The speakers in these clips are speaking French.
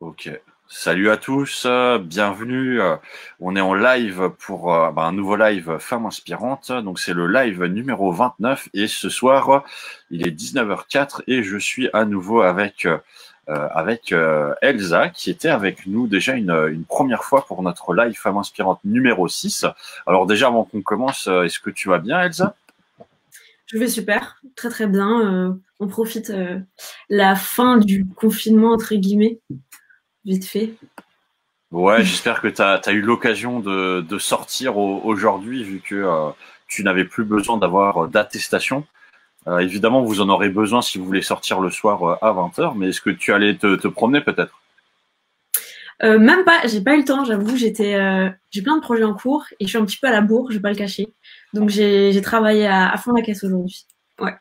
Ok. Salut à tous, bienvenue. On est en live pour un nouveau live Femmes Inspirantes. Donc c'est le live numéro 29 et ce soir il est 19h04 et je suis à nouveau avec Elsa qui était avec nous déjà une première fois pour notre live Femmes Inspirantes numéro 6. Alors déjà avant qu'on commence, est-ce que tu vas bien Elsa? Je vais super, très très bien. On profite la fin du confinement, entre guillemets, vite fait. Ouais, j'espère que tu as eu l'occasion de sortir aujourd'hui vu que tu n'avais plus besoin d'avoir d'attestation. Évidemment, vous en aurez besoin si vous voulez sortir le soir à 20h, mais est-ce que tu allais te promener peut-être? Même pas, j'ai pas eu le temps, j'avoue, j'ai plein de projets en cours et je suis un petit peu à la bourre, je vais pas le cacher. Donc j'ai travaillé à fond la caisse aujourd'hui. Ouais.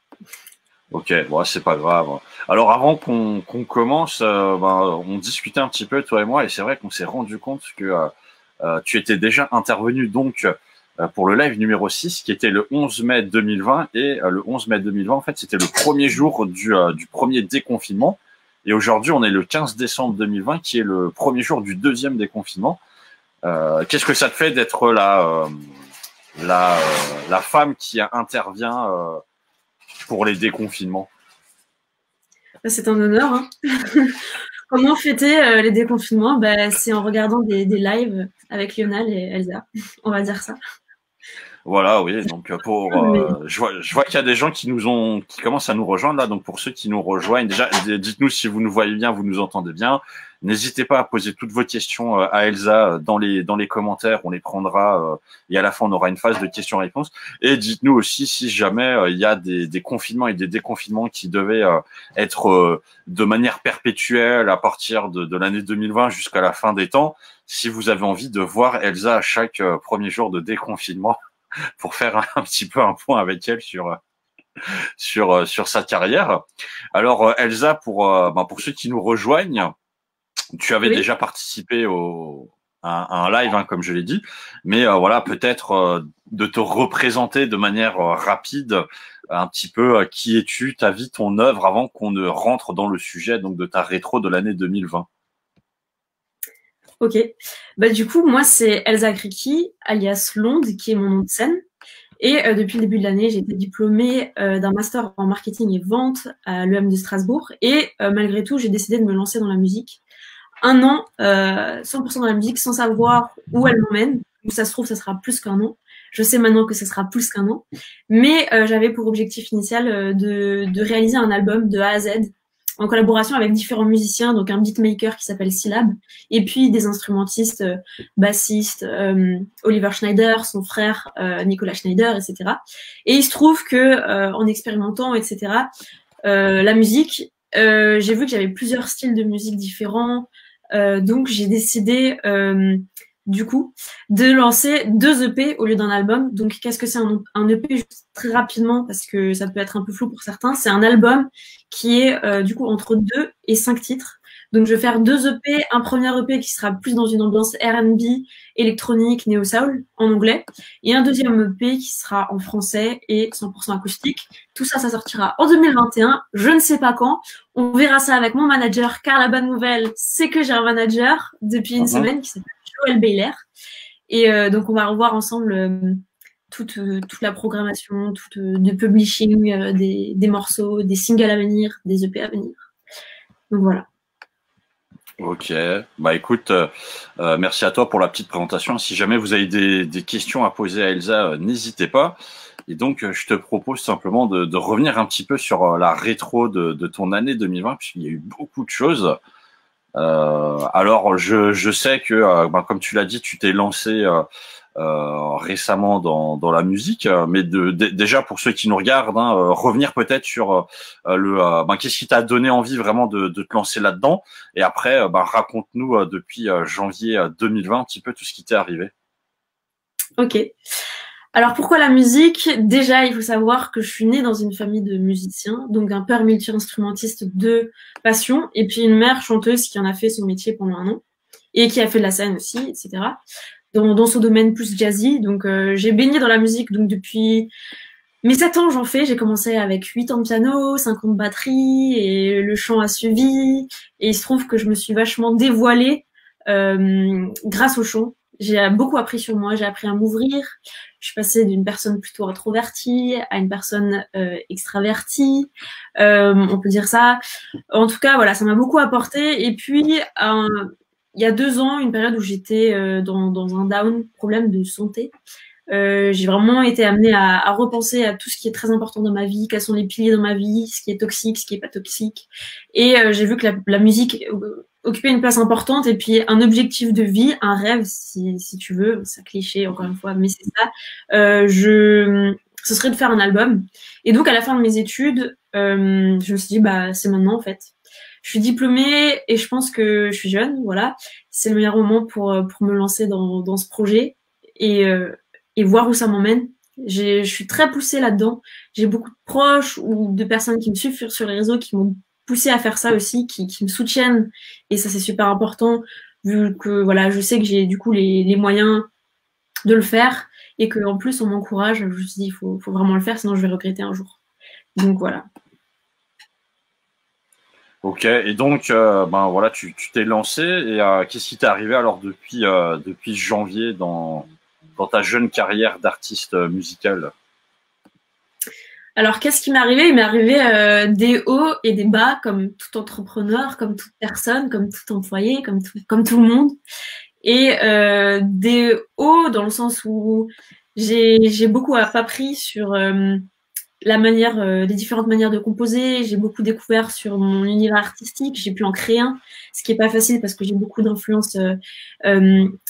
Ok, bon, c'est pas grave. Alors avant qu'on commence, on discutait un petit peu toi et moi, et c'est vrai qu'on s'est rendu compte que tu étais déjà intervenu donc pour le live numéro 6, qui était le 11 mai 2020, et le 11 mai 2020, en fait, c'était le premier jour du premier déconfinement. Et aujourd'hui, on est le 15 décembre 2020, qui est le premier jour du deuxième déconfinement. Qu'est-ce que ça te fait d'être la femme qui intervient pour les déconfinements? C'est un honneur, hein. Comment fêter les déconfinements? C'est en regardant des lives avec Lionel et Elsa, on va dire ça. Voilà, oui. Donc Mais je vois qu'il y a des gens qui commencent à nous rejoindre là. Donc pour ceux qui nous rejoignent, déjà dites-nous si vous nous voyez bien, vous nous entendez bien. N'hésitez pas à poser toutes vos questions à Elsa dans les commentaires. On les prendra et à la fin on aura une phase de questions-réponses. Et dites-nous aussi si jamais il y a des confinements et des déconfinements qui devaient être de manière perpétuelle à partir de l'année 2020 jusqu'à la fin des temps. Si vous avez envie de voir Elsa à chaque premier jour de déconfinement pour faire un petit peu un point avec elle sur sa carrière. Alors Elsa, pour ceux qui nous rejoignent, tu avais oui. déjà participé à un live, hein, comme je l'ai dit, mais voilà, peut-être de te représenter de manière rapide un petit peu qui es-tu, ta vie, ton œuvre, avant qu'on ne rentre dans le sujet donc de ta rétro de l'année 2020. Ok. Du coup, moi, c'est Elsa Kriki, alias Londe, qui est mon nom de scène. Et depuis le début de l'année, j'ai été diplômée d'un master en marketing et vente à l'EM de Strasbourg. Et malgré tout, j'ai décidé de me lancer dans la musique. Un an, 100% dans la musique, sans savoir où elle m'emmène. Où ça se trouve, ça sera plus qu'un an. Je sais maintenant que ça sera plus qu'un an. Mais j'avais pour objectif initial de réaliser un album de A à Z en collaboration avec différents musiciens, donc un beatmaker qui s'appelle Syllab, et puis des instrumentistes, bassistes, Oliver Schneider, son frère Nicolas Schneider, etc. Et il se trouve que en expérimentant, etc., la musique, j'ai vu que j'avais plusieurs styles de musique différents, donc j'ai décidé du coup de lancer 2 EP au lieu d'un album. Donc qu'est-ce que c'est un EP? Juste très rapidement, parce que ça peut être un peu flou pour certains, c'est un album qui est du coup entre 2 et 5 titres. Donc je vais faire 2 EP, un premier EP qui sera plus dans une ambiance R&B, électronique, néo-soul en anglais, et un deuxième EP qui sera en français et 100% acoustique. Tout ça, ça sortira en 2021, je ne sais pas quand. On verra ça avec mon manager, car la bonne nouvelle, c'est que j'ai un manager depuis une Mhm. semaine qui s'appelle Joël Bayler. Et donc, on va revoir ensemble toute la programmation, de publishing, des morceaux, des singles à venir, des EP à venir. Donc voilà. Ok, bah écoute, merci à toi pour la petite présentation. Si jamais vous avez des questions à poser à Elsa, n'hésitez pas. Et donc, je te propose simplement de revenir un petit peu sur la rétro de ton année 2020, puisqu'il y a eu beaucoup de choses. Alors, je sais que, comme tu l'as dit, tu t'es lancé récemment dans la musique, mais déjà pour ceux qui nous regardent, hein, revenir peut-être sur qu'est-ce qui t'a donné envie vraiment de te lancer là-dedans, et après, raconte-nous depuis janvier 2020 un petit peu tout ce qui t'est arrivé. Ok. Alors pourquoi la musique? Déjà, il faut savoir que je suis née dans une famille de musiciens, donc un père multi-instrumentiste de passion, et puis une mère chanteuse qui en a fait son métier pendant un an, et qui a fait de la scène aussi, etc. Dans son domaine plus jazzy. Donc j'ai baigné dans la musique donc depuis mes 7 ans, j'en fais. J'ai commencé avec 8 ans de piano, 5 ans de batterie, et le chant a suivi. Et il se trouve que je me suis vachement dévoilée grâce au chant. J'ai beaucoup appris sur moi, j'ai appris à m'ouvrir. Je suis passée d'une personne plutôt introvertie à une personne extravertie, on peut dire ça. En tout cas, voilà, ça m'a beaucoup apporté. Et puis, il y a 2 ans, une période où j'étais dans un down, problème de santé. J'ai vraiment été amenée à repenser à tout ce qui est très important dans ma vie, quels sont les piliers dans ma vie, ce qui est toxique, ce qui est pas toxique. Et j'ai vu que la musique occupait une place importante et puis un objectif de vie, un rêve, si tu veux, c'est cliché encore une fois, mais c'est ça. Ce serait de faire un album. Et donc à la fin de mes études, je me suis dit bah c'est maintenant en fait. Je suis diplômée et je pense que je suis jeune, voilà. C'est le meilleur moment pour me lancer dans ce projet et voir où ça m'emmène. Je suis très poussée là-dedans. J'ai beaucoup de proches ou de personnes qui me suivent sur les réseaux qui m'ont poussée à faire ça aussi, qui me soutiennent. Et ça, c'est super important, vu que voilà, je sais que j'ai du coup les moyens de le faire et qu'en plus, on m'encourage. Je me suis dit, il faut vraiment le faire, sinon je vais regretter un jour. Donc voilà. Ok, et donc, ben voilà, tu t'es lancé, et qu'est-ce qui t'est arrivé alors depuis janvier dans ta jeune carrière d'artiste musical? Alors, qu'est-ce qui m'est arrivé? Il m'est arrivé des hauts et des bas, comme tout entrepreneur, comme toute personne, comme tout employé, comme tout le monde. Et des hauts dans le sens où j'ai beaucoup appris sur les différentes manières de composer. J'ai beaucoup découvert sur mon univers artistique. J'ai pu en créer un, ce qui est pas facile parce que j'ai beaucoup d'influences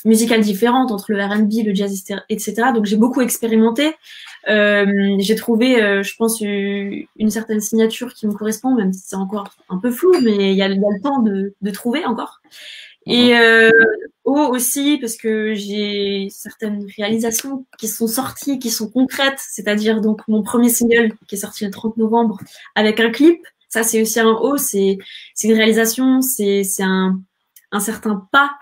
musicales différentes entre le R&B, le jazz, etc. Donc j'ai beaucoup expérimenté. J'ai trouvé, je pense, une certaine signature qui me correspond, même si c'est encore un peu flou, mais il y a le temps de trouver encore. Et aussi parce que j'ai certaines réalisations qui sont sorties, qui sont concrètes, c'est-à-dire donc mon premier single qui est sorti le 30 novembre avec un clip. Ça, c'est aussi un haut, c'est une réalisation, c'est un certain pas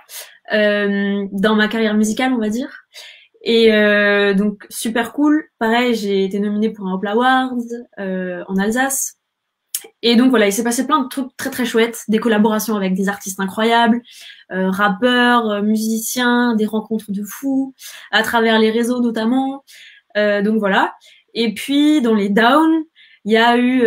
dans ma carrière musicale, on va dire. Et donc super cool. Pareil, j'ai été nominée pour un Hop Awards en Alsace. Et donc voilà, il s'est passé plein de trucs très très chouettes, des collaborations avec des artistes incroyables, rappeurs, musiciens, des rencontres de fous, à travers les réseaux notamment. Donc voilà. Et puis dans les downs, il y a eu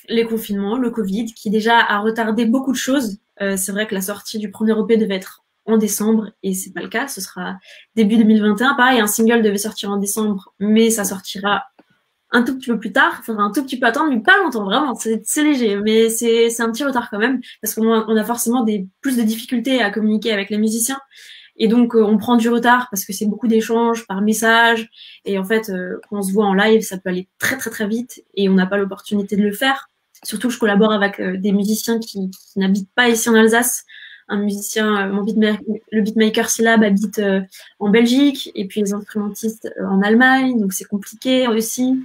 les confinements, le Covid, qui déjà a retardé beaucoup de choses. C'est vrai que la sortie du premier EP devait être en décembre et c'est pas le cas, ce sera début 2021. Pareil, un single devait sortir en décembre, mais ça sortira un tout petit peu plus tard, il faudra un tout petit peu attendre, mais pas longtemps, vraiment, c'est léger, mais c'est un petit retard quand même, parce qu'on a forcément plus de difficultés à communiquer avec les musiciens, et donc on prend du retard parce que c'est beaucoup d'échanges par message, et en fait, quand on se voit en live, ça peut aller très très très vite, et on n'a pas l'opportunité de le faire, surtout que je collabore avec des musiciens qui n'habitent pas ici en Alsace. Un musicien, le beatmaker Syllab habite en Belgique, et puis les instrumentistes en Allemagne, donc c'est compliqué aussi.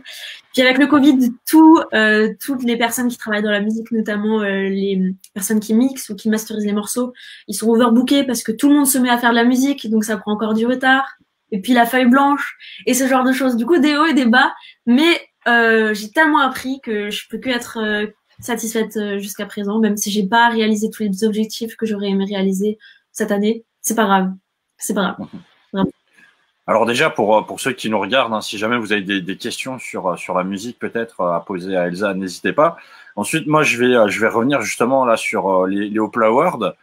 Puis avec le Covid, toutes les personnes qui travaillent dans la musique, notamment les personnes qui mixent ou qui masterisent les morceaux, ils sont overbookés parce que tout le monde se met à faire de la musique, donc ça prend encore du retard. Et puis la feuille blanche, et ce genre de choses. Du coup, des hauts et des bas, mais j'ai tellement appris que je peux que être satisfaite jusqu'à présent, même si j'ai pas réalisé tous les objectifs que j'aurais aimé réaliser cette année. C'est pas grave. C'est pas grave. Vraiment. Alors déjà, pour ceux qui nous regardent, hein, si jamais vous avez des questions sur la musique peut-être à poser à Elsa, n'hésitez pas. Ensuite, moi, je vais revenir justement là sur les Hop Awards,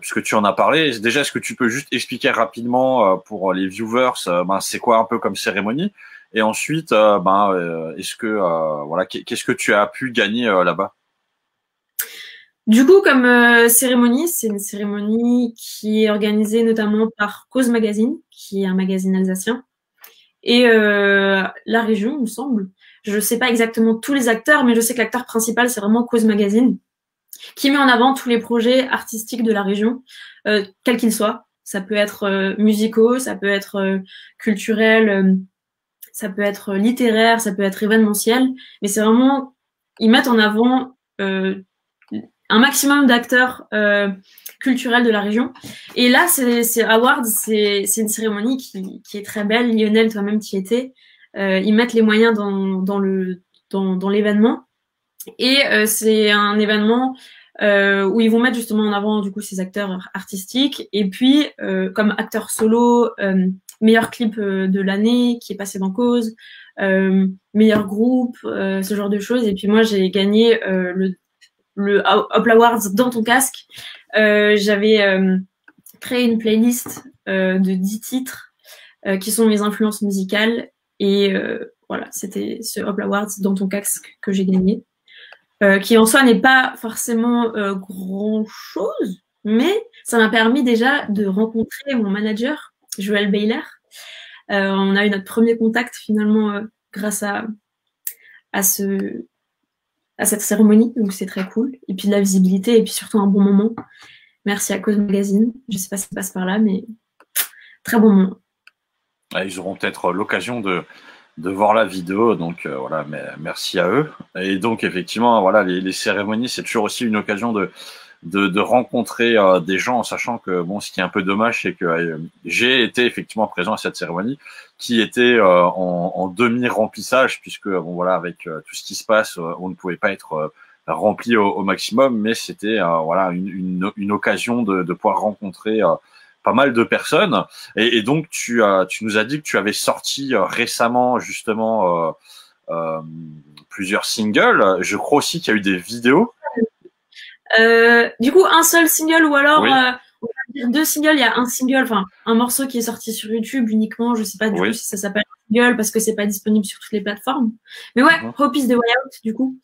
puisque tu en as parlé. Déjà, est-ce que tu peux juste expliquer rapidement pour les viewers, c'est quoi un peu comme cérémonie? Et ensuite, est-ce que voilà, qu'est-ce que tu as pu gagner là-bas? Du coup, comme cérémonie, c'est une cérémonie qui est organisée notamment par Cause Magazine, qui est un magazine alsacien, et la région, il me semble. Je sais pas exactement tous les acteurs, mais je sais que l'acteur principal, c'est vraiment Cause Magazine, qui met en avant tous les projets artistiques de la région, quels qu'ils soient. Ça peut être musicaux, ça peut être culturel, ça peut être littéraire, ça peut être événementiel, mais c'est vraiment, ils mettent en avant un maximum d'acteurs culturels de la région. Et là, c'est Awards, c'est une cérémonie qui est très belle. Lionel, toi-même, tu y étais. ils mettent les moyens dans l'événement. Et c'est un événement où ils vont mettre justement en avant du coup ces acteurs artistiques. Et puis comme acteur solo, meilleur clip de l'année qui est passé dans Cause, meilleur groupe, ce genre de choses. Et puis moi j'ai gagné le Hop Awards dans ton casque. J'avais créé une playlist de 10 titres qui sont mes influences musicales. Et voilà, c'était ce Hop Awards dans ton casque que j'ai gagné. Qui en soi n'est pas forcément grand-chose, mais ça m'a permis déjà de rencontrer mon manager, Joël Baylor. On a eu notre premier contact finalement grâce à cette cérémonie, donc c'est très cool. Et puis de la visibilité, et puis surtout un bon moment. Merci à Cause Magazine. Je sais pas si ça passe par là, mais très bon moment. Ils auront peut-être l'occasion de voir la vidéo, donc voilà, mais merci à eux. Et donc effectivement, voilà, les cérémonies, c'est toujours aussi une occasion de rencontrer des gens, en sachant que bon, ce qui est un peu dommage, c'est que j'ai été effectivement présent à cette cérémonie, qui était en demi-remplissage, puisque bon voilà, avec tout ce qui se passe, on ne pouvait pas être rempli au maximum, mais c'était voilà une occasion de pouvoir rencontrer pas mal de personnes. Et donc, tu nous as dit que tu avais sorti récemment, justement, plusieurs singles. Je crois aussi qu'il y a eu des vidéos. Du coup, un seul single ou alors Oui. on va dire 2 singles. Il y a un single, enfin un morceau qui est sorti sur YouTube uniquement. Je sais pas du coup si ça s'appelle single parce que c'est pas disponible sur toutes les plateformes. Mais ouais, Hope is the Way Out du coup,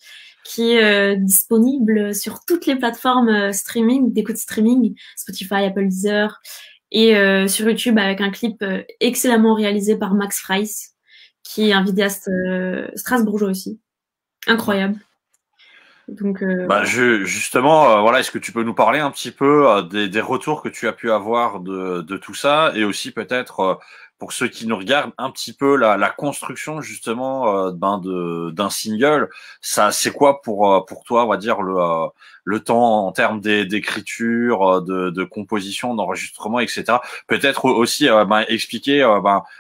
qui est disponible sur toutes les plateformes streaming, d'écoute streaming, Spotify, Apple, Deezer. Et sur YouTube avec un clip excellemment réalisé par Max Fries, qui est un vidéaste strasbourgeois aussi. Incroyable. Donc, voilà. Justement, voilà, est-ce que tu peux nous parler un petit peu des retours que tu as pu avoir de tout ça, et aussi peut-être pour ceux qui nous regardent un petit peu la construction justement d'un single. Ça, c'est quoi pour toi, on va dire le temps en termes d'écriture, de composition, d'enregistrement, etc. Peut-être aussi expliquer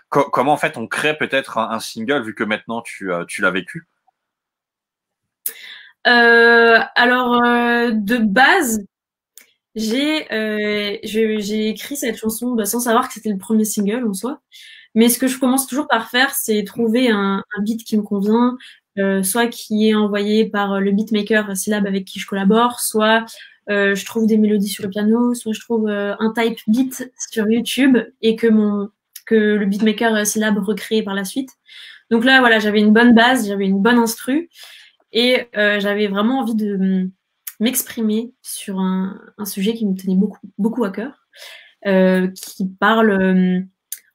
comment en fait on crée peut-être un single, vu que maintenant tu l'as vécu. Alors de base, j'ai écrit cette chanson sans savoir que c'était le premier single en soi. Mais ce que je commence toujours par faire, c'est trouver un beat qui me convient, soit qui est envoyé par le beatmaker Syllab avec qui je collabore, soit je trouve des mélodies sur le piano, soit je trouve un type beat sur YouTube et que le beatmaker Syllab recrée par la suite. Donc là, voilà, j'avais une bonne base, j'avais une bonne instru. Et j'avais vraiment envie de m'exprimer sur un sujet qui me tenait beaucoup à cœur, qui parle,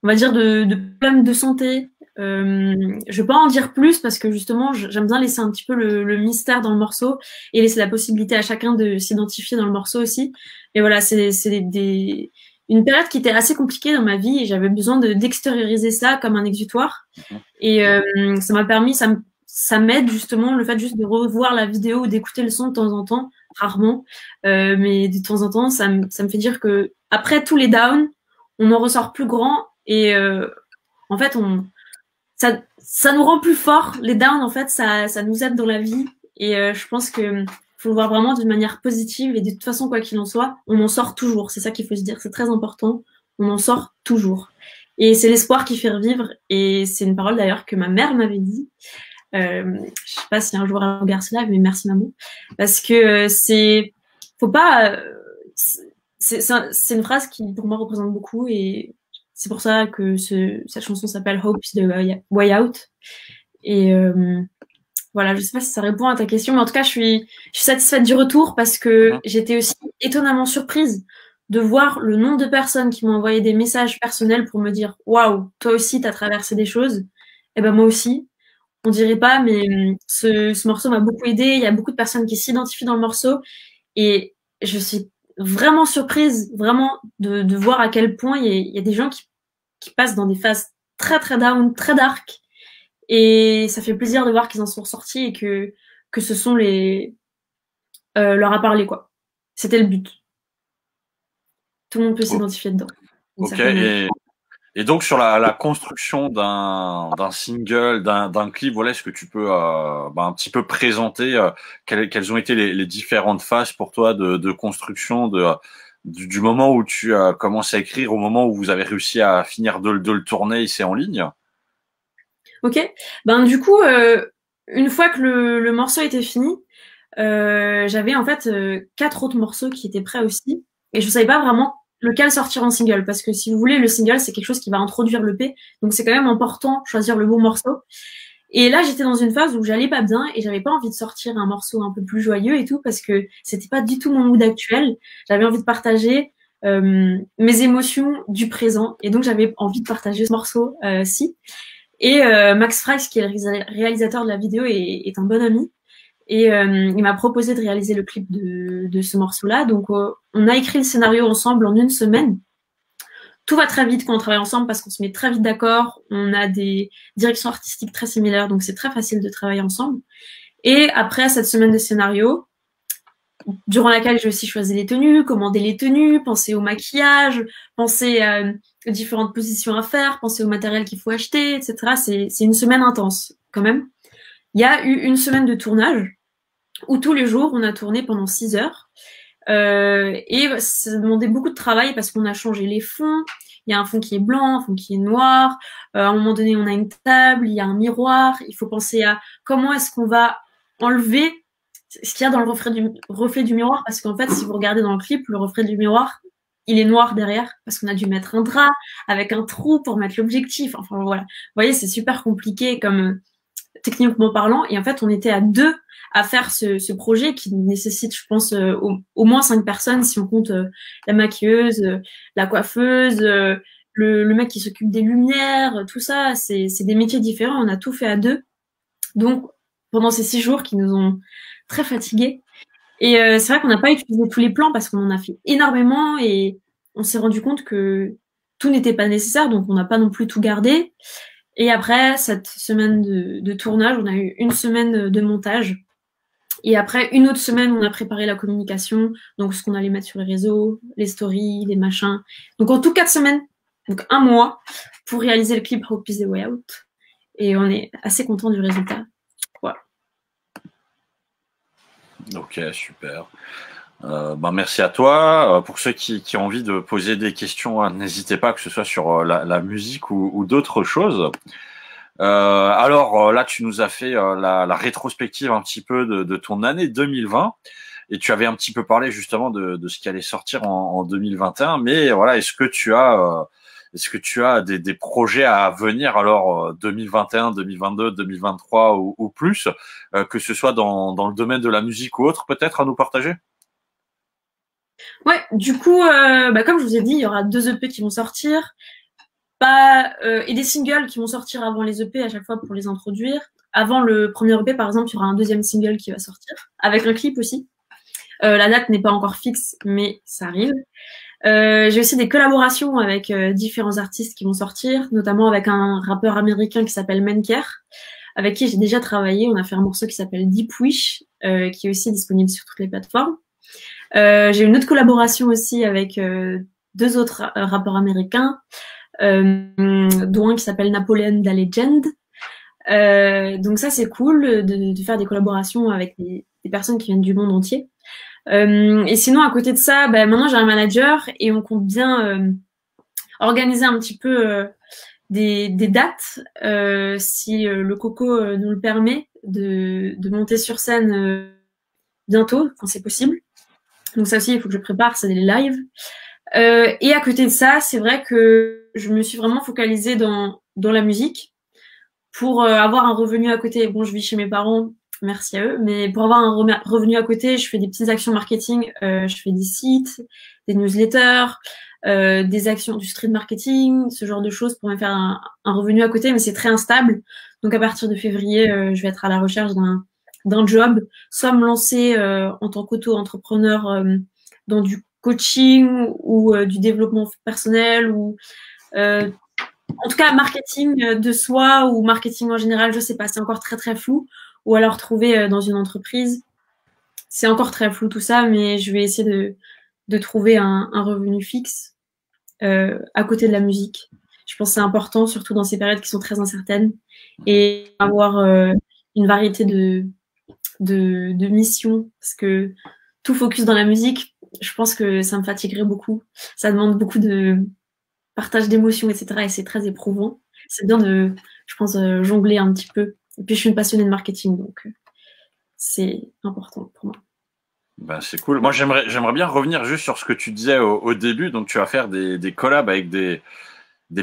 on va dire, de problèmes de santé. Je vais pas en dire plus parce que justement, j'aime bien laisser un petit peu le mystère dans le morceau et laisser la possibilité à chacun de s'identifier dans le morceau aussi. Mais voilà, c'est une période qui était assez compliquée dans ma vie et j'avais besoin d'extérioriser ça comme un exutoire. Et ça m'a permis, ça m'aide justement le fait juste de revoir la vidéo ou d'écouter le son de temps en temps, rarement, mais de temps en temps, ça me fait dire que après tous les downs, on en ressort plus grand et en fait, ça nous rend plus fort. Les downs, en fait, ça nous aide dans la vie et je pense que faut le voir vraiment d'une manière positive et de toute façon, quoi qu'il en soit, on en sort toujours. C'est ça qu'il faut se dire, c'est très important. On en sort toujours. Et c'est l'espoir qui fait revivre et c'est une parole d'ailleurs que ma mère m'avait dit. Je sais pas si un jour elle regarde cela, mais merci maman, parce que faut pas, c'est une phrase qui pour moi représente beaucoup et c'est pour ça que cette chanson s'appelle Hope is the Way Out. Et voilà, je sais pas si ça répond à ta question, mais en tout cas, je suis satisfaite du retour parce que j'étais aussi étonnamment surprise de voir le nombre de personnes qui m'ont envoyé des messages personnels pour me dire waouh, toi aussi t'as traversé des choses. Et ben moi aussi. On dirait pas, mais ce morceau m'a beaucoup aidé. Il y a beaucoup de personnes qui s'identifient dans le morceau et je suis vraiment surprise, vraiment de voir à quel point il y a des gens qui passent dans des phases très très down, très dark et ça fait plaisir de voir qu'ils en sont sortis et que ce sont leur a parlé quoi. C'était le but. Tout le monde peut s'identifier dedans. Ok. Et donc sur la construction d'un single, d'un clip, voilà, est-ce que tu peux un petit peu présenter quelles ont été les différentes phases pour toi de construction du moment où tu as commencé à écrire au moment où vous avez réussi à finir de le tourner et c'est en ligne? Ok. Ben du coup, une fois que le morceau était fini, j'avais en fait 4 autres morceaux qui étaient prêts aussi, et je savais pas vraiment lequel sortir en single, parce que si vous voulez, le single c'est quelque chose qui va introduire l'EP, donc c'est quand même important de choisir le bon morceau. Et là, j'étais dans une phase où j'allais pas bien et j'avais pas envie de sortir un morceau un peu plus joyeux et tout, parce que c'était pas du tout mon mood actuel. J'avais envie de partager mes émotions du présent, et donc j'avais envie de partager ce morceau-ci. Et Max Frax, qui est le réalisateur de la vidéo, est un bon ami. Et il m'a proposé de réaliser le clip de ce morceau-là. Donc, on a écrit le scénario ensemble en une semaine. Tout va très vite quand on travaille ensemble parce qu'on se met très vite d'accord. On a des directions artistiques très similaires, donc c'est très facile de travailler ensemble. Et après cette semaine de scénario, durant laquelle j'ai aussi choisi les tenues, commandé les tenues, pensé au maquillage, pensé aux différentes positions à faire, pensé au matériel qu'il faut acheter, etc. C'est une semaine intense quand même. Il y a eu une semaine de tournage où tous les jours, on a tourné pendant 6 heures. Et ça demandait beaucoup de travail parce qu'on a changé les fonds. Il y a un fond qui est blanc, un fond qui est noir. À un moment donné, on a une table, il y a un miroir. Il faut penser à comment est-ce qu'on va enlever ce qu'il y a dans le reflet du miroir, parce qu'en fait, si vous regardez dans le clip, le reflet du miroir, il est noir derrière, parce qu'on a dû mettre un drap avec un trou pour mettre l'objectif. Enfin, voilà. Vous voyez, c'est super compliqué comme techniquement parlant. Et en fait, on était à 2 à faire ce projet qui nécessite, je pense, au moins 5 personnes, si on compte la maquilleuse, la coiffeuse, le mec qui s'occupe des lumières, tout ça. C'est des métiers différents. On a tout fait à 2. Donc, pendant ces 6 jours qui nous ont très fatigués. Et c'est vrai qu'on n'a pas utilisé tous les plans parce qu'on en a fait énormément et on s'est rendu compte que tout n'était pas nécessaire, donc on n'a pas non plus tout gardé. Et après cette semaine de tournage, on a eu une semaine de montage. Et après, une autre semaine, on a préparé la communication, donc ce qu'on allait mettre sur les réseaux, les stories, les machins. Donc en tout 4 semaines, donc un mois, pour réaliser le clip Hope is the Way Out. Et on est assez content du résultat. Voilà. Ok, super. Merci à toi. Pour ceux qui ont envie de poser des questions, n'hésitez pas, que ce soit sur la musique ou d'autres choses. Alors là, tu nous as fait la rétrospective un petit peu de ton année 2020 et tu avais un petit peu parlé justement de ce qui allait sortir en 2021. Mais voilà, est-ce que tu as des projets à venir alors 2021, 2022, 2023 ou plus, que ce soit dans le domaine de la musique ou autre, peut-être à nous partager? Ouais, du coup, comme je vous ai dit, il y aura 2 EP qui vont sortir. Et des singles qui vont sortir avant les EP à chaque fois pour les introduire. Avant le premier EP, par exemple, il y aura un deuxième single qui va sortir, avec un clip aussi. La date n'est pas encore fixe, mais ça arrive. J'ai aussi des collaborations avec différents artistes qui vont sortir, notamment avec un rappeur américain qui s'appelle Menker, avec qui j'ai déjà travaillé. On a fait un morceau qui s'appelle Deep Wish, qui est aussi disponible sur toutes les plateformes. J'ai une autre collaboration aussi avec 2 autres rappeurs américains, dont un qui s'appelle Napoleon Da Legend. Donc ça, c'est cool de faire des collaborations avec des personnes qui viennent du monde entier. Et sinon, à côté de ça, maintenant j'ai un manager et on compte bien organiser un petit peu des dates, si le Coco nous le permet, de monter sur scène bientôt, quand c'est possible. Donc ça aussi, il faut que je prépare, c'est des lives. Et à côté de ça, c'est vrai que je me suis vraiment focalisée dans la musique pour avoir un revenu à côté. Bon, je vis chez mes parents, merci à eux, mais pour avoir un revenu à côté, je fais des petites actions marketing. Je fais des sites, des newsletters, des actions du street marketing, ce genre de choses pour me faire un revenu à côté, mais c'est très instable. Donc à partir de février, je vais être à la recherche d'un job, soit me lancer en tant qu'auto-entrepreneur dans du coaching ou du développement personnel ou en tout cas marketing de soi ou marketing en général, je sais pas, c'est encore très très flou, ou alors trouver dans une entreprise, c'est encore très flou tout ça, mais je vais essayer de trouver un revenu fixe à côté de la musique. Je pense que c'est important, surtout dans ces périodes qui sont très incertaines, et avoir une variété de missions, parce que tout focus dans la musique, je pense que ça me fatiguerait beaucoup. Ça demande beaucoup de partage d'émotions, etc. Et c'est très éprouvant. C'est bien de, je pense, jongler un petit peu. Et puis, je suis une passionnée de marketing, donc c'est important pour moi. Ben, c'est cool. Moi, j'aimerais bien revenir juste sur ce que tu disais au début. Donc, tu vas faire des collabs avec des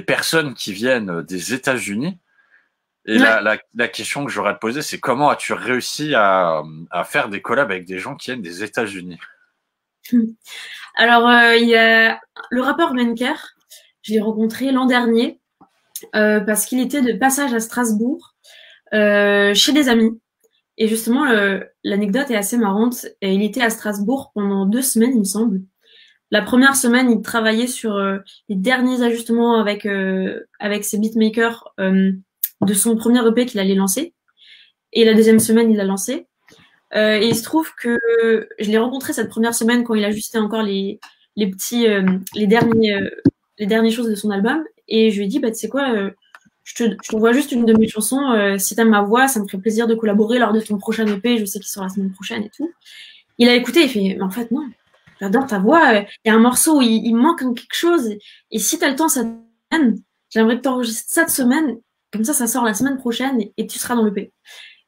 personnes qui viennent des États-Unis. Et Ouais. la question que j'aurais à te poser, c'est comment as-tu réussi à faire des collabs avec des gens qui viennent des États-Unis? Alors, il y a le rappeur Menker. Je l'ai rencontré l'an dernier parce qu'il était de passage à Strasbourg chez des amis. Et justement, l'anecdote est assez marrante. Et il était à Strasbourg pendant 2 semaines, il me semble. La première semaine, il travaillait sur les derniers ajustements avec ses beatmakers de son premier EP qu'il allait lancer. Et la deuxième semaine, il l'a lancé. Et il se trouve que je l'ai rencontré cette première semaine quand il ajustait encore les petits, les dernières choses de son album. Et je lui ai dit, bah, tu sais quoi, je t'envoie juste une de mes chansons. Si t'aimes ma voix, ça me ferait plaisir de collaborer lors de ton prochain EP. Je sais qu'il sort la semaine prochaine et tout. Il a écouté, il fait, mais en fait, non. J'adore ta voix. Il y a un morceau où il manque quelque chose. Et si t'as le temps cette semaine, j'aimerais que t'enregistres cette semaine. Comme ça sort la semaine prochaine et tu seras dans l'EP.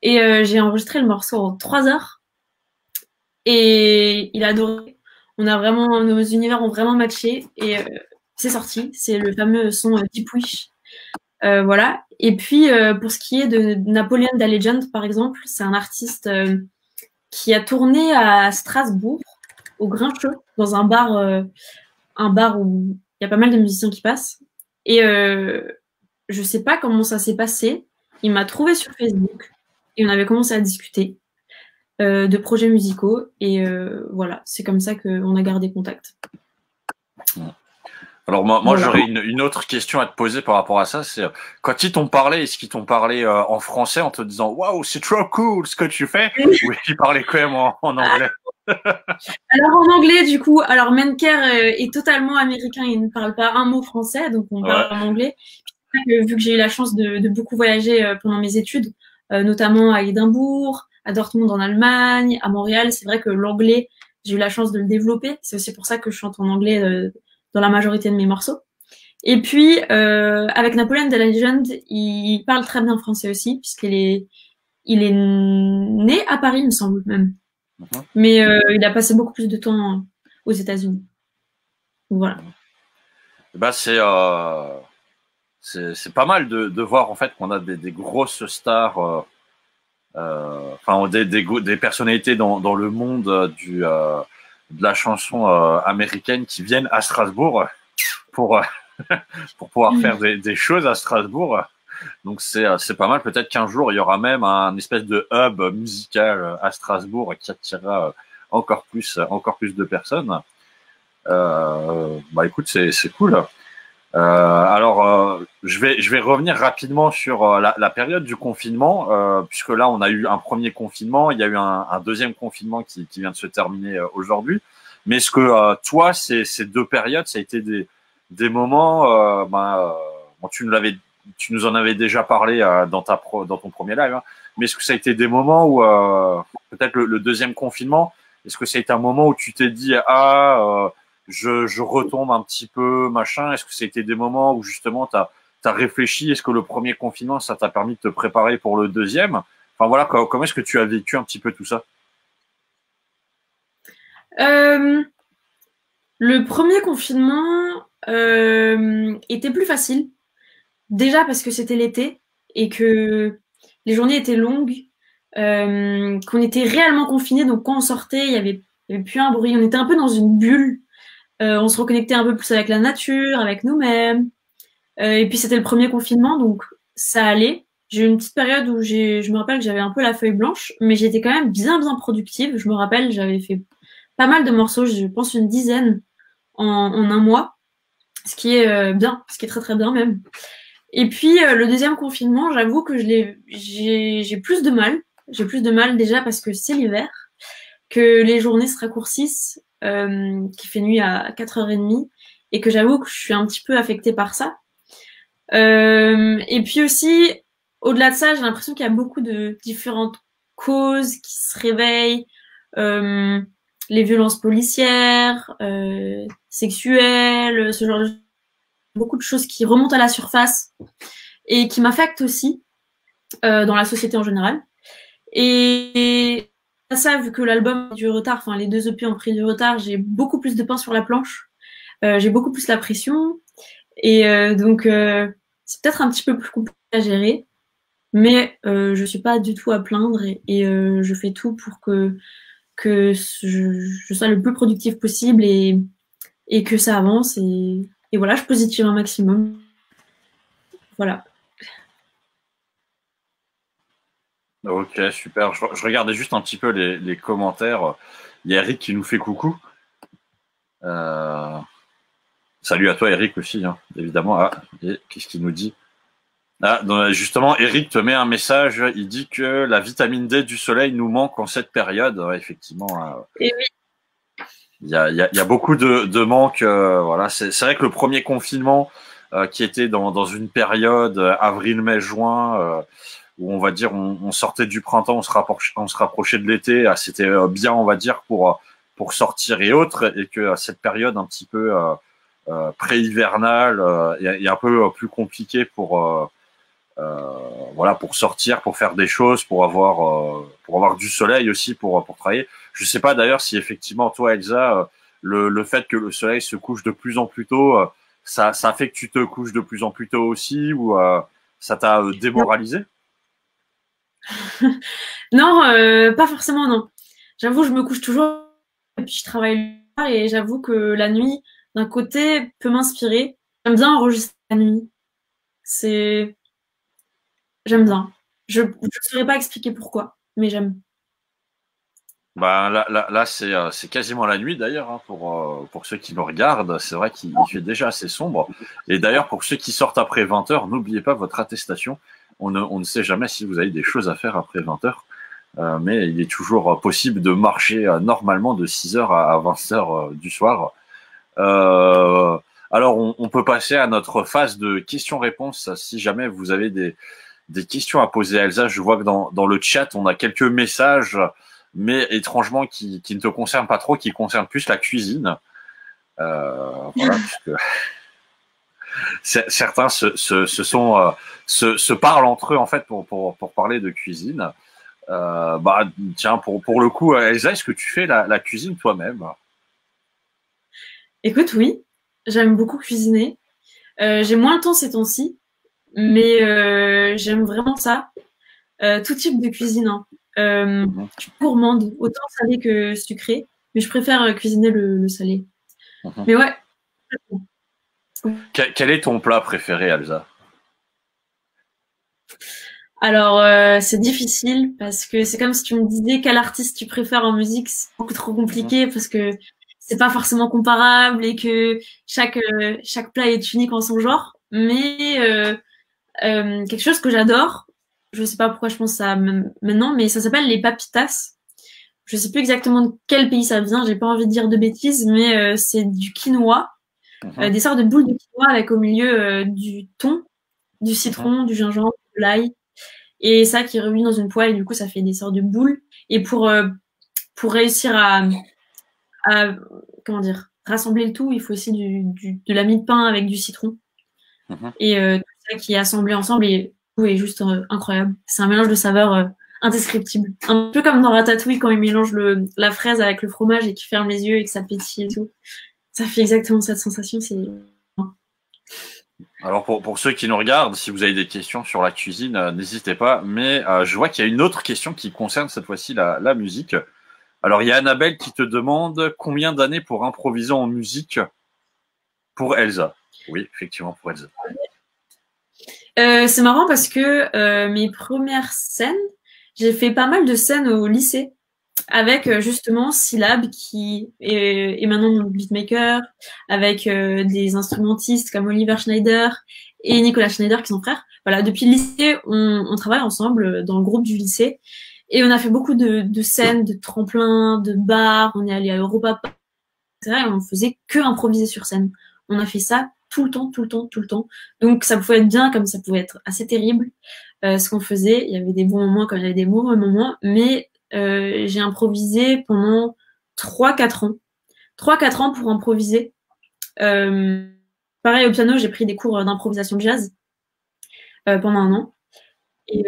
Et j'ai enregistré le morceau en 3 heures. Et il a adoré. Nos univers ont vraiment matché. Et c'est sorti. C'est le fameux son Deep Wish. Voilà. Et puis, pour ce qui est de Napoleon Da Legend, par exemple, c'est un artiste qui a tourné à Strasbourg, au Grincheux, dans un bar où il y a pas mal de musiciens qui passent. Et je sais pas comment ça s'est passé. Il m'a trouvé sur Facebook et on avait commencé à discuter de projets musicaux. Et voilà, c'est comme ça qu'on a gardé contact. Alors moi Voilà. j'aurais une autre question à te poser par rapport à ça. C'est quand ils t'ont parlé, est-ce qu'ils t'ont parlé en français en te disant waouh c'est trop cool ce que tu fais, ou est-ce qu'ils parlaient quand même en anglais? Alors en anglais du coup, alors Menker est totalement américain, il ne parle pas un mot français, donc on parle en anglais. Vu que j'ai eu la chance de beaucoup voyager pendant mes études, notamment à Édimbourg, à Dortmund en Allemagne, à Montréal, c'est vrai que l'anglais, j'ai eu la chance de le développer. C'est aussi pour ça que je chante en anglais dans la majorité de mes morceaux. Et puis, avec Napoleon Da Legend, il parle très bien français aussi, il est né à Paris, il me semble même. Mais il a passé beaucoup plus de temps aux États-Unis. Voilà. Bah c'est pas mal de voir en fait qu'on a des grosses stars, enfin des personnalités dans le monde de la chanson américaine qui viennent à Strasbourg pour pour pouvoir faire des choses à Strasbourg. Donc c'est pas mal. Peut-être qu'un jour il y aura même un espèce de hub musical à Strasbourg qui attirera encore plus de personnes. Bah écoute, c'est cool. Alors, je vais revenir rapidement sur la période du confinement, puisque là, on a eu un premier confinement, il y a eu un deuxième confinement qui vient de se terminer aujourd'hui. Mais est-ce que toi, ces 2 périodes, ça a été des moments, bon, tu nous en avais déjà parlé dans ton premier live, hein, mais est-ce que ça a été des moments où peut-être le deuxième confinement, est-ce que ça a été un moment où tu t'es dit je retombe un petit peu, machin. Est-ce que c'était des moments où justement t'as réfléchi? Est-ce que le premier confinement, ça t'a permis de te préparer pour le deuxième? Enfin voilà, comment est-ce que tu as vécu un petit peu tout ça? Le premier confinement était plus facile. Déjà parce que c'était l'été et que les journées étaient longues, qu'on était réellement confinés. Donc quand on sortait, il y avait plus un bruit. On était un peu dans une bulle. On se reconnectait un peu plus avec la nature, avec nous-mêmes. Et puis c'était le premier confinement, donc ça allait. J'ai eu une petite période où je me rappelle que j'avais un peu la feuille blanche, mais j'étais quand même bien productive. Je me rappelle, j'avais fait pas mal de morceaux, je pense une dizaine en un mois, ce qui est bien, ce qui est très très bien même. Et puis le deuxième confinement, j'avoue que j'ai plus de mal. J'ai plus de mal déjà parce que c'est l'hiver, que les journées se raccourcissent, qu'il fait nuit à 4h30, et que j'avoue que je suis un petit peu affectée par ça. Et puis aussi, au-delà de ça, j'ai l'impression qu'il y a beaucoup de différentes causes qui se réveillent. Les violences policières, sexuelles, ce genre de beaucoup de choses qui remontent à la surface et qui m'affectent aussi dans la société en général. Et ça, vu que l'album a du retard, enfin les 2 EP ont pris du retard, j'ai beaucoup plus de pain sur la planche, j'ai beaucoup plus la pression, et donc c'est peut-être un petit peu plus compliqué à gérer, mais je suis pas du tout à plaindre et je fais tout pour que je sois le plus productif possible et que ça avance et voilà, je positive un maximum. Voilà. Ok, super. Je regardais juste un petit peu les commentaires. Il y a Eric qui nous fait coucou. Salut à toi, Eric, aussi, hein, évidemment. Ah, et qu'est-ce qu'il nous dit? Ah, donc, justement, Eric te met un message. Il dit que la vitamine D du soleil nous manque en cette période. Ouais, effectivement. Et oui. Il y a beaucoup de manque. Voilà, c'est vrai que le premier confinement qui était dans une période avril, mai, juin, où on va dire on sortait du printemps, on se rapprochait de l'été, c'était bien, on va dire, pour sortir et autres, et que cette période un petit peu pré-hivernale est un peu plus compliquée voilà, pour sortir, pour faire des choses, pour avoir du soleil aussi, pour travailler. Je sais pas d'ailleurs si effectivement toi, Elsa, le fait que le soleil se couche de plus en plus tôt, ça fait que tu te couches de plus en plus tôt aussi, ou ça t'a démoralisé? Non, pas forcément, non. J'avoue, je me couche toujours et puis je travaille et j'avoue que la nuit, d'un côté, peut m'inspirer. J'aime bien enregistrer la nuit. J'aime bien. Je ne saurais pas expliquer pourquoi, mais j'aime. Bah là c'est quasiment la nuit d'ailleurs, hein, pour ceux qui nous regardent. C'est vrai qu'il fait déjà assez sombre. Et d'ailleurs, pour ceux qui sortent après 20h, n'oubliez pas votre attestation. On ne sait jamais si vous avez des choses à faire après 20h. Mais il est toujours possible de marcher normalement de 6h à 20h du soir. Alors, on peut passer à notre phase de questions-réponses. Si jamais vous avez des questions à poser à Elsa, je vois que dans le chat, on a quelques messages, mais étrangement qui ne te concernent pas trop, qui concernent plus la cuisine. Voilà, puisque certains se parlent entre eux en fait pour parler de cuisine. Bah tiens, pour le coup, Elsa, est-ce que tu fais la cuisine toi-même? Écoute, oui, j'aime beaucoup cuisiner. J'ai moins le temps ces temps-ci, mais j'aime vraiment ça. Tout type de cuisine, hein. Je suis gourmande, autant salé que sucré, mais je préfère cuisiner le salé. Mais ouais. Quel est ton plat préféré, Elsa? Alors, c'est difficile parce que c'est comme si tu me disais quel artiste tu préfères en musique, c'est beaucoup trop compliqué parce que c'est pas forcément comparable et que chaque plat est unique en son genre. Mais quelque chose que j'adore, je sais pas pourquoi je pense ça maintenant, mais ça s'appelle les papitas. Je sais plus exactement de quel pays ça vient, j'ai pas envie de dire de bêtises, mais c'est du quinoa, des sortes de boules de quinoa avec au milieu du thon, du citron, du gingembre, de l'ail, et ça qui est remis dans une poêle et du coup ça fait des sortes de boules. Et pour réussir à comment dire, rassembler le tout, il faut aussi de la mie de pain avec du citron. Et tout ça qui est assemblé ensemble et tout est juste incroyable. C'est un mélange de saveurs indescriptible. Un peu comme dans Ratatouille quand il mélange la fraise avec le fromage et qu'il ferme les yeux et que ça pétille et tout. Ça fait exactement cette sensation. C'est Alors pour ceux qui nous regardent, si vous avez des questions sur la cuisine, n'hésitez pas. Mais je vois qu'il y a une autre question qui concerne cette fois-ci la musique. Alors il y a Annabelle qui te demande combien d'années pour improviser en musique pour Elsa. Oui, effectivement, pour Elsa. c'est marrant parce que mes premières scènes, j'ai fait pas mal de scènes au lycée avec justement Syllab qui est maintenant mon beatmaker, avec des instrumentistes comme Oliver Schneider et Nicolas Schneider qui sont frères. Voilà, depuis le lycée, on travaille ensemble dans le groupe du lycée et on a fait beaucoup de scènes, de tremplins, de bars. On est allé à Europa Park, etc. Et on faisait que improviser sur scène. On a fait ça tout le temps, tout le temps, tout le temps. Donc ça pouvait être bien comme ça pouvait être assez terrible ce qu'on faisait. Il y avait des bons moments comme il y avait des mauvais moments, mais j'ai improvisé pendant 3-4 ans. 3-4 ans pour improviser. Pareil, au piano, j'ai pris des cours d'improvisation jazz pendant un an. Et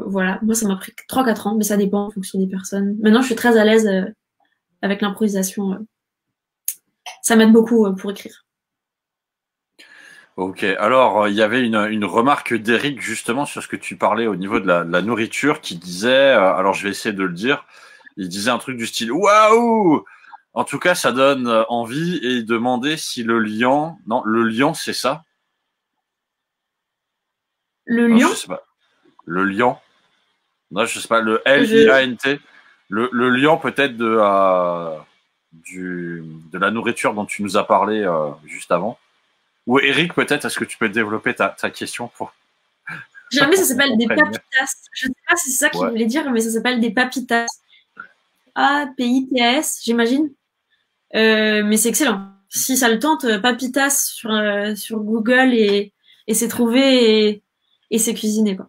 voilà, moi ça m'a pris 3-4 ans, mais ça dépend en fonction des personnes. Maintenant, je suis très à l'aise avec l'improvisation. Ça m'aide beaucoup pour écrire. Ok, alors il y avait une remarque d'Eric justement sur ce que tu parlais au niveau de la nourriture qui disait, alors je vais essayer de le dire, il disait un truc du style waouh! En tout cas, ça donne envie et il demandait si le lion, non, le lion c'est ça? Le Non, lion? je sais pas. Le lion? Non, je sais pas, le L-I-A-N-T. Le lion peut-être de la nourriture dont tu nous as parlé juste avant. Ou Eric, peut-être, est-ce que tu peux développer ta question pour... Jamais ça s'appelle des papitas. Je sais pas si c'est ça qu'il Ouais. voulait dire, mais ça s'appelle des papitas. A-P-I-T-A-S, j'imagine. Mais c'est excellent. Si ça le tente, papitas sur Google et c'est trouvé et c'est cuisiné, quoi.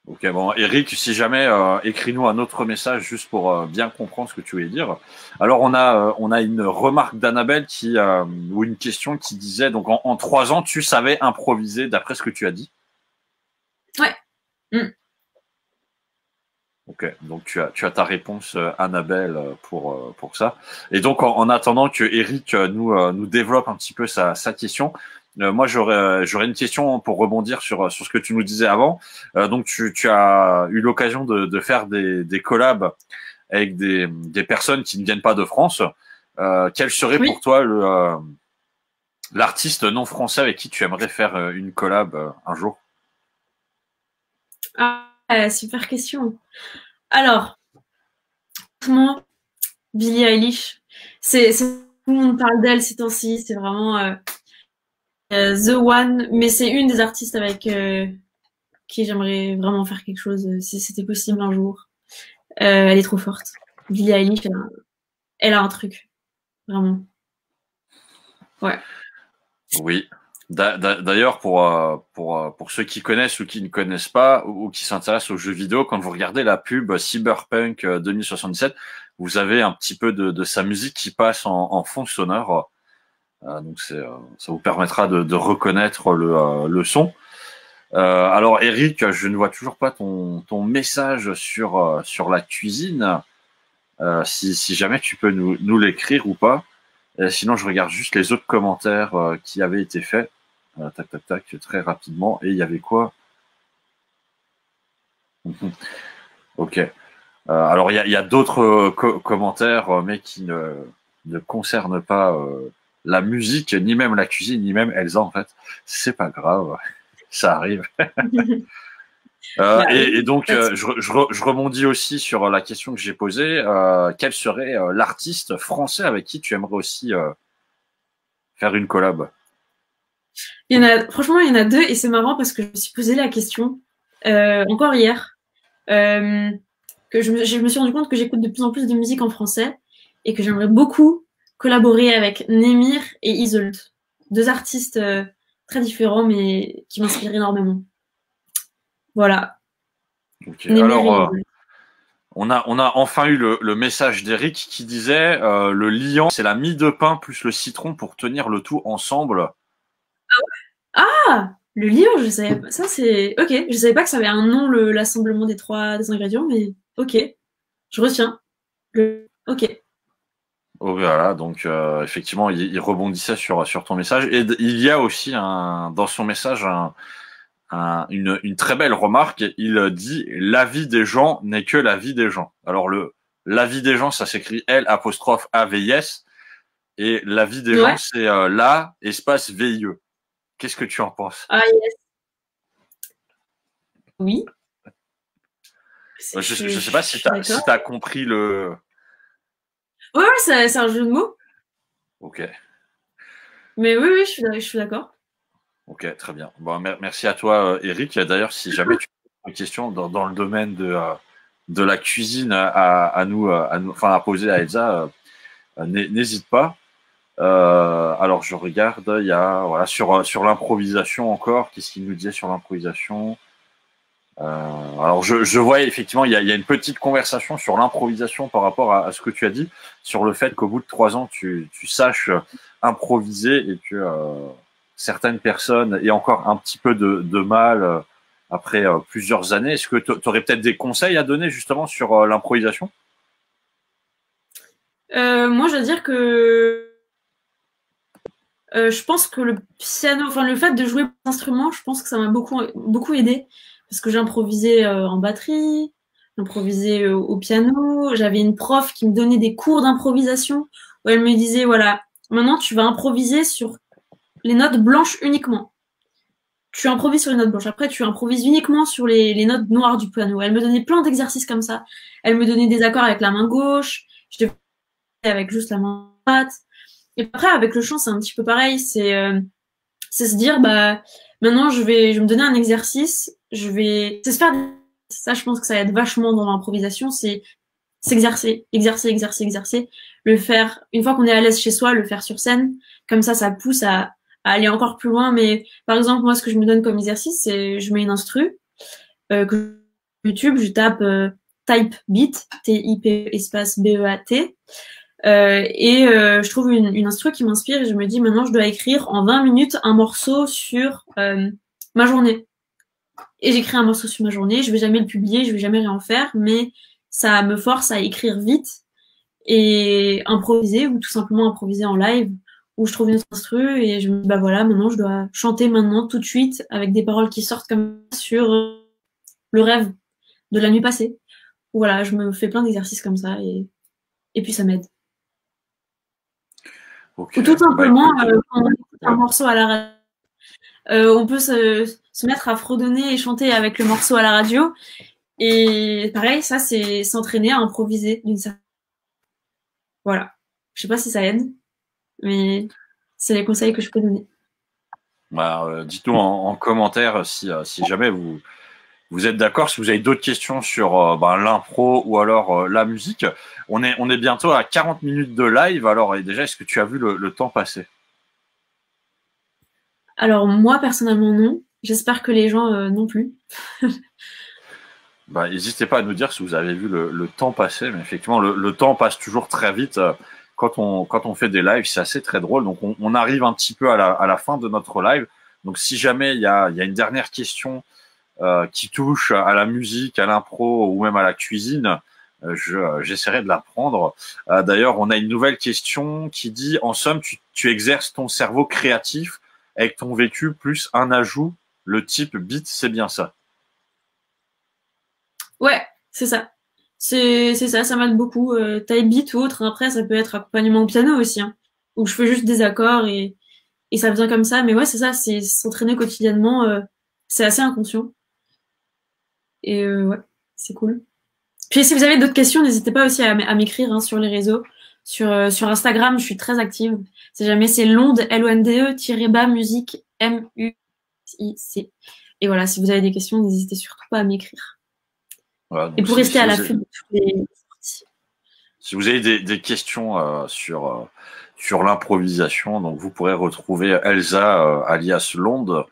Ok, bon, Eric, si jamais, écris-nous un autre message juste pour bien comprendre ce que tu voulais dire. Alors, on a une remarque d'Annabelle ou une question qui disait, donc en 3 ans, tu savais improviser d'après ce que tu as dit. Ouais. Ok, donc tu as ta réponse, Annabelle, pour ça. Et donc, en attendant que Eric nous développe un petit peu sa question, moi j'aurais une question pour rebondir sur ce que tu nous disais avant. Donc, tu as eu l'occasion de faire des collabs avec des personnes qui ne viennent pas de France. Quel serait Oui. pour toi l'artiste non français avec qui tu aimerais faire une collab un jour? Super question. Alors, franchement, Billie Eilish, tout le monde parle d'elle ces temps-ci, c'est vraiment The One, mais c'est une des artistes avec qui j'aimerais vraiment faire quelque chose si c'était possible un jour. Elle est trop forte. Billie Eilish, elle a un truc, vraiment. Ouais. Oui. D'ailleurs, pour ceux qui connaissent ou qui ne connaissent pas ou qui s'intéressent aux jeux vidéo, quand vous regardez la pub Cyberpunk 2077, vous avez un petit peu de sa musique qui passe en fond sonore. Donc ça vous permettra de reconnaître le son. Alors Eric, je ne vois toujours pas ton message sur la cuisine. Si jamais tu peux nous l'écrire ou pas. Sinon, je regarde juste les autres commentaires qui avaient été faits. Tac, tac, tac, très rapidement. Et il y avait quoi? Ok. Alors, il y a d'autres commentaires, mais qui ne concernent pas la musique, ni même la cuisine, ni même Elsa, en fait. C'est pas grave, ça arrive. Et donc, je rebondis aussi sur la question que j'ai posée. Quel serait l'artiste français avec qui tu aimerais aussi faire une collab? Franchement, il y en a deux et c'est marrant parce que je me suis posé la question encore hier. Que je me suis rendu compte que j'écoute de plus en plus de musique en français et que j'aimerais beaucoup collaborer avec Némir et Isolde. Deux artistes très différents mais qui m'inspirent énormément. Voilà. Okay. Némir Alors, et Isolde. on a enfin eu le message d'Eric qui disait le liant, c'est la mie de pain plus le citron pour tenir le tout ensemble. Ah, le lion, je savais pas. Ça c'est ok. Je savais pas que ça avait un nom l'assemblement des des ingrédients, mais ok. Je retiens. Ok. Oh, voilà, donc effectivement, il rebondissait sur ton message. Et il y a aussi dans son message une très belle remarque. Il dit la vie des gens n'est que la vie des gens. Alors la vie des gens, ça s'écrit L'_AVIS et la vie des gens, c'est la espace VIE. Qu'est-ce que tu en penses? Ah yes. Oui. Je sais pas si t'as compris le. Ouais, c'est un jeu de mots. Ok. Mais oui, je suis d'accord. Ok, très bien. Bon, merci à toi, Eric. D'ailleurs, si jamais tu as une question dans le domaine de la cuisine à nous, enfin à poser à Elsa, n'hésite pas. Alors je regarde, il y a voilà sur l'improvisation encore. Qu'est-ce qu'il nous disait sur l'improvisation? Alors je vois effectivement il y a une petite conversation sur l'improvisation par rapport à ce que tu as dit sur le fait qu'au bout de 3 ans tu saches improviser et que certaines personnes aient encore un petit peu de mal après plusieurs années. Est-ce que tu aurais peut-être des conseils à donner justement sur l'improvisation? Moi, je veux dire que je pense que le piano, enfin le fait de jouer d'instruments, je pense que ça m'a beaucoup aidé parce que j'ai improvisé en batterie, j'ai improvisé au piano. J'avais une prof qui me donnait des cours d'improvisation où elle me disait voilà, maintenant tu vas improviser sur les notes blanches uniquement. Tu improvises sur les notes blanches. Après, tu improvises uniquement sur les notes noires du piano. Elle me donnait plein d'exercices comme ça. Elle me donnait des accords avec la main gauche. Je devais avec juste la main droite. Et après, avec le chant, c'est un petit peu pareil. C'est se dire, bah, maintenant, je vais me donner un exercice. C'est se faire. Ça, je pense que ça aide vachement dans l'improvisation. C'est s'exercer, exercer. Le faire, une fois qu'on est à l'aise chez soi, le faire sur scène. Comme ça pousse à aller encore plus loin. Mais par exemple, moi, ce que je me donne comme exercice, c'est je mets une instru, que YouTube, je tape type beat, T-I-P espace B-E-A-T. Je trouve une instru qui m'inspire et je me dis maintenant je dois écrire en 20 minutes un morceau sur ma journée. Et j'écris un morceau sur ma journée, je vais jamais le publier, je vais jamais rien en faire, mais ça me force à écrire vite et improviser ou tout simplement improviser en live où je trouve une instru et je me dis bah voilà, maintenant je dois chanter maintenant tout de suite avec des paroles qui sortent comme ça sur le rêve de la nuit passée. Voilà, je me fais plein d'exercices comme ça et puis ça m'aide. Ok. Ou tout Bah simplement, écoute, quand on écoute un ouais. morceau à la radio, on peut se mettre à fredonner et chanter avec le morceau à la radio. Et pareil, ça, c'est s'entraîner à improviser d'une certaine. Voilà. Je sais pas si ça aide, mais c'est les conseils que je peux donner. Bah, dites-nous en commentaire si jamais vous êtes d'accord, si vous avez d'autres questions sur l'impro ou alors la musique. On est bientôt à 40 minutes de live. Alors, et déjà, est-ce que tu as vu le temps passer? Alors moi, personnellement, non. J'espère que les gens non plus. Bah, n'hésitez pas à nous dire si vous avez vu le temps passer. Mais effectivement, le temps passe toujours très vite. Quand on fait des lives, c'est assez très drôle. Donc, on arrive un petit peu à la fin de notre live. Donc, si jamais il y a une dernière question qui touche à la musique, à l'impro ou même à la cuisine, j'essaierai de la prendre. D'ailleurs, on a une nouvelle question qui dit, en somme, tu exerces ton cerveau créatif avec ton vécu plus un ajout, le type beat, c'est bien ça. Ouais, c'est ça. C'est ça, ça m'aide beaucoup. Type beat ou autre. Après, ça peut être accompagnement au piano aussi, hein, où je fais juste des accords et ça vient comme ça. Mais ouais, c'est ça, c'est s'entraîner quotidiennement. C'est assez inconscient. Et ouais, c'est cool. Puis si vous avez d'autres questions, n'hésitez pas aussi à m'écrire hein, sur les réseaux. Sur Instagram, je suis très active. Si jamais c'est Londe, L-O-N-D-E, tiré bas, musique, M-U-I-C. Et voilà, si vous avez des questions, n'hésitez surtout pas à m'écrire. Voilà, Et donc pour rester à l'affût de toutes les sorties. si vous avez des questions sur l'improvisation, donc vous pourrez retrouver Elsa alias Londe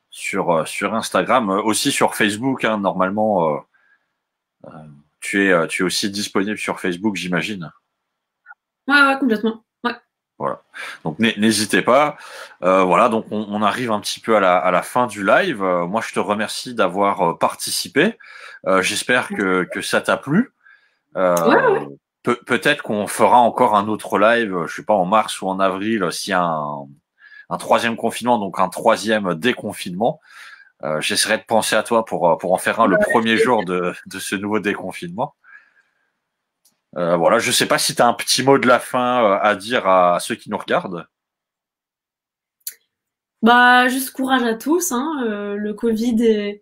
sur Instagram, aussi sur Facebook. Hein, normalement, tu es aussi disponible sur Facebook, j'imagine. Ouais, complètement. Ouais. Voilà. Donc n'hésitez pas. Voilà, donc on arrive un petit peu à la fin du live. Moi, je te remercie d'avoir participé. J'espère que ça t'a plu. Ouais. Peut-être qu'on fera encore un autre live, je sais pas, en mars ou en avril, s'il y a un troisième confinement, donc un troisième déconfinement. J'essaierai de penser à toi pour en faire un le premier jour de ce nouveau déconfinement. Voilà, je sais pas si tu as un petit mot de la fin à dire à ceux qui nous regardent. Bah, juste courage à tous. Hein. Le Covid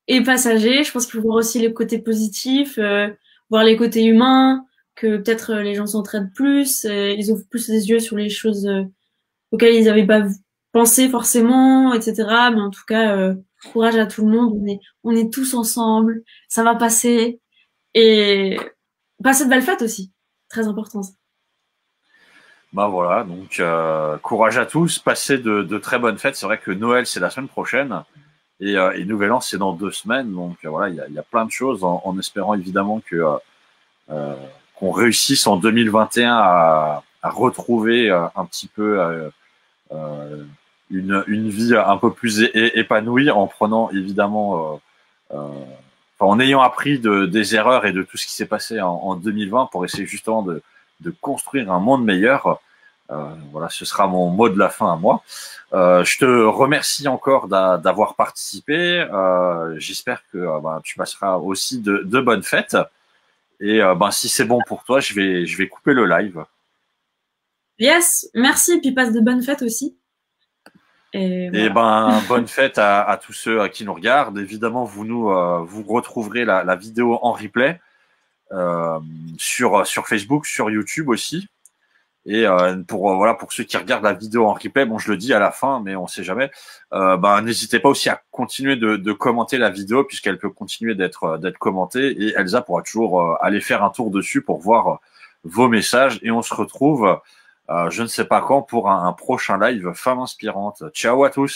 est passager. Je pense qu'il faut voir aussi les côtés positifs, voir les côtés humains, que peut-être les gens s'entraident plus, ils ouvrent plus les yeux sur les choses auxquelles ils n'avaient pas pensé forcément, etc. Mais en tout cas, courage à tout le monde. On est tous ensemble. Ça va passer. Et passer de belles fêtes aussi. Très important ça. Bah voilà, donc courage à tous, passez de très bonnes fêtes. C'est vrai que Noël c'est la semaine prochaine et Nouvel An c'est dans 2 semaines, donc voilà, il y a plein de choses en espérant évidemment que qu'on réussisse en 2021 à retrouver un petit peu une vie un peu plus épanouie en prenant évidemment en ayant appris des erreurs et de tout ce qui s'est passé en 2020 pour essayer justement de construire un monde meilleur. Voilà, ce sera mon mot de la fin à moi. Je te remercie encore d'avoir participé. J'espère que tu passeras aussi de bonnes fêtes. Et si c'est bon pour toi, je vais couper le live. Yes, merci, puis passe de bonnes fêtes aussi. Et voilà. Bonne fête à tous ceux qui nous regardent. Évidemment, vous retrouverez la vidéo en replay sur Facebook, sur YouTube aussi. Et pour ceux qui regardent la vidéo en replay, bon, je le dis à la fin, mais on sait jamais. N'hésitez pas aussi à continuer de commenter la vidéo puisqu'elle peut continuer d'être commentée et Elsa pourra toujours aller faire un tour dessus pour voir vos messages. Et on se retrouve, je ne sais pas quand, pour un prochain live Femme Inspirante. Ciao à tous.